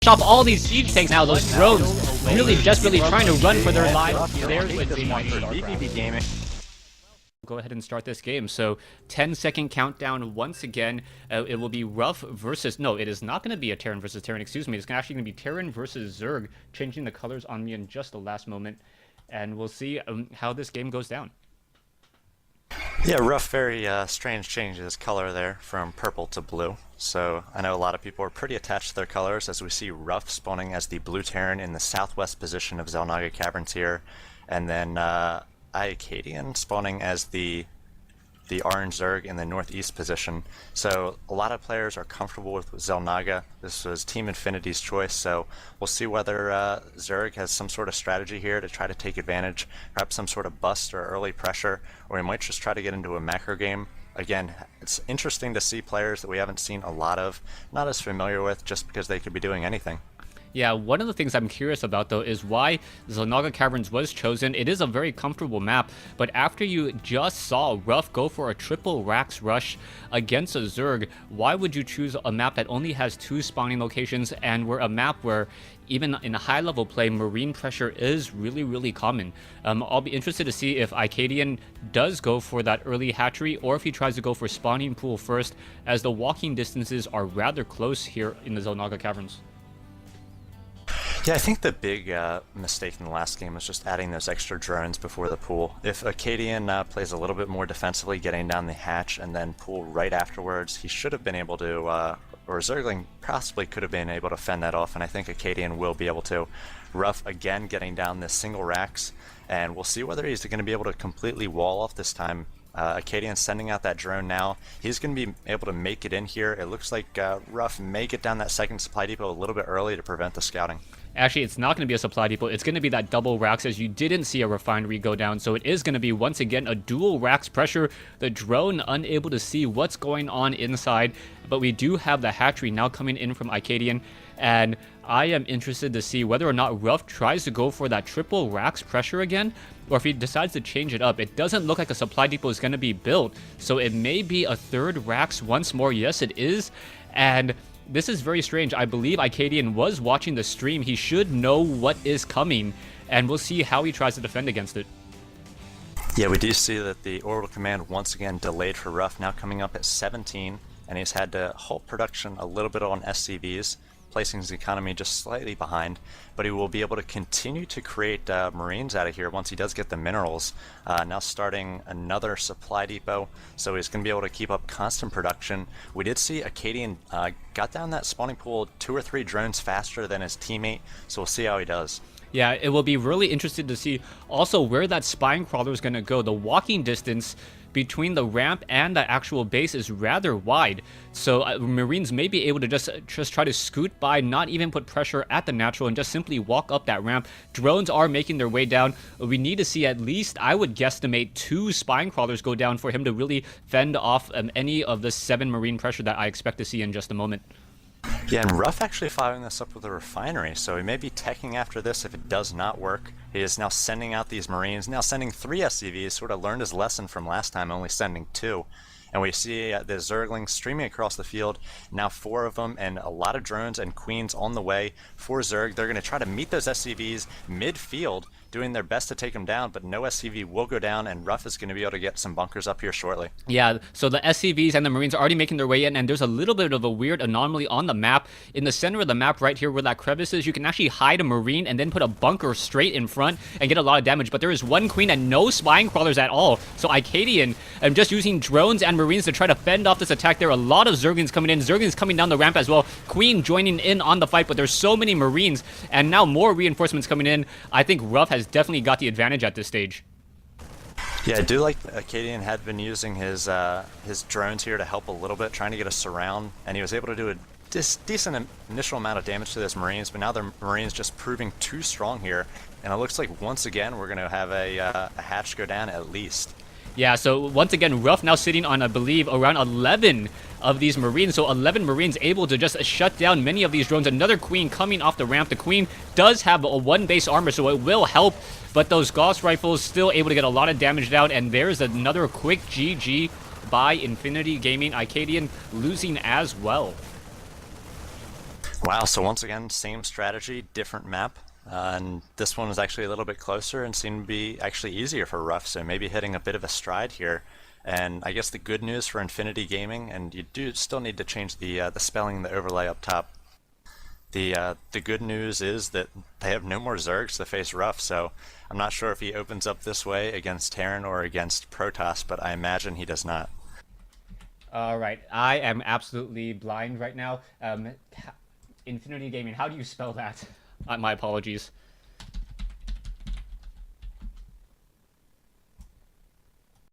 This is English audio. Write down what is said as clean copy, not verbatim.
off all these siege tanks now. Those drones really desperately trying to run for their lives. There's Wednesday Night vVv Gaming. Go ahead and start this game. So 10-second countdown once again. It will be RuFF versus... No, it is not going to be a Terran versus Terran. Excuse me. It's actually going to be Terran versus Zerg. Changing the colors on me in just the last moment. And we'll see how this game goes down. Yeah, RuFF, very strange change in his color there from purple to blue. So I know a lot of people are pretty attached to their colors as we see RuFF spawning as the blue Terran in the southwest position of Xel'Naga Caverns here. And then IAcadien spawning as the orange Zerg in the northeast position. So a lot of players are comfortable with Xel'Naga. This was Team Infinity's choice, so we'll see whether Zerg has some sort of strategy here to try to take advantage, perhaps some sort of bust or early pressure, or we might just try to get into a macro game. Again, it's interesting to see players that we haven't seen a lot of, not as familiar with, just because they could be doing anything. Yeah, one of the things I'm curious about, though, is why Xel'Naga Caverns was chosen. It is a very comfortable map, but after you just saw RuFF go for a triple Rax rush against a Zerg, why would you choose a map that only has 2 spawning locations and a map where even in a high-level play, marine pressure is really common? I'll be interested to see if IAcadien does go for that early hatchery or if he tries to go for spawning pool first, as the walking distances are rather close here in the Xel'Naga Caverns. Yeah, I think the big mistake in the last game was just adding those extra drones before the pool. If IAcadien plays a little bit more defensively, getting down the hatch and then pool right afterwards, he should have been able to, or Zergling possibly could have been able to fend that off, and I think IAcadien will be able to. RuFF again getting down this single Rax, and we'll see whether he's going to be able to completely wall off this time. IAcadien sending out that drone now. He's going to be able to make it in here. It looks like RuFF may get down that second supply depot a little bit early to prevent the scouting. Actually, it's not going to be a supply depot. It's going to be that double Rax, as you didn't see a refinery go down. So it is going to be, once again, a dual Rax pressure. The drone unable to see what's going on inside. But we do have the hatchery now coming in from IAcadien. And I am interested to see whether or not RuFF tries to go for that triple Rax pressure again, or if he decides to change it up. It doesn't look like a supply depot is going to be built. So it may be a third Rax once more. Yes, it is. And this is very strange. I believe IAcadien was watching the stream. He should know what is coming, and we'll see how he tries to defend against it. Yeah, we do see that the orbital command once again delayed for RuFF, now coming up at 17, and he's had to halt production a little bit on SCVs, placing his economy just slightly behind, but he will be able to continue to create marines out of here once he does get the minerals. Now starting another supply depot, so he's going to be able to keep up constant production. We did see IAcadien got down that spawning pool 2 or 3 drones faster than his teammate, so we'll see how he does. Yeah, it will be really interesting to see also where that spine crawler is going to go. The walking distance between the ramp and the actual base is rather wide, so Marines may be able to just try to scoot by, not even put pressure at the natural, and just simply walk up that ramp. Drones are making their way down. We need to see at least, I would guesstimate, 2 spine crawlers go down for him to really fend off any of the 7 Marine pressure that I expect to see in just a moment. Yeah, and RuFF actually following this up with a refinery, so he may be teching after this if it does not work. He is now sending out these Marines, now sending 3 SCVs, sort of learned his lesson from last time, only sending 2. And we see the Zerglings streaming across the field, now 4 of them, and a lot of drones and queens on the way for Zerg. They're going to try to meet those SCVs mid-field, doing their best to take them down, but no SCV will go down, and RuFF is going to be able to get some bunkers up here shortly. Yeah, so the SCVs and the Marines are already making their way in, and there's a little bit of a weird anomaly on the map. In the center of the map right here where that crevice is, you can actually hide a Marine and then put a bunker straight in front and get a lot of damage, but there is 1 queen and no spine crawlers at all. So IAcadien, just using drones and Marines to try to fend off this attack. There are a lot of Zerglings coming in. Zerglings coming down the ramp as well. Queen joining in on the fight, but there's so many Marines, and now more reinforcements coming in. I think RuFF has definitely got the advantage at this stage. Yeah, I do like IAcadien had been using his drones here to help a little bit, trying to get a surround, and he was able to do a decent initial amount of damage to those Marines, but now the Marines just proving too strong here, and it looks like once again we're going to have a hatch go down at least. Yeah, so once again, RuFF now sitting on, I believe, around 11 of these Marines. So 11 Marines able to just shut down many of these drones. Another Queen coming off the ramp. The Queen does have a 1 base armor, so it will help. But those Gauss rifles still able to get a lot of damage down. And there's another quick GG by Infinity Gaming. IAcadien losing as well. Wow, so once again, same strategy, different map. And this one is actually a little bit closer and seemed to be actually easier for RuFF, so maybe hitting a bit of a stride here. And I guess the good news for Infinity Gaming, and you do still need to change the spelling in the overlay up top. The good news is that they have no more Zergs to face RuFF, so I'm not sure if he opens up this way against Terran or against Protoss, but I imagine he does not. All right, I am absolutely blind right now. Infinity Gaming, how do you spell that? My apologies.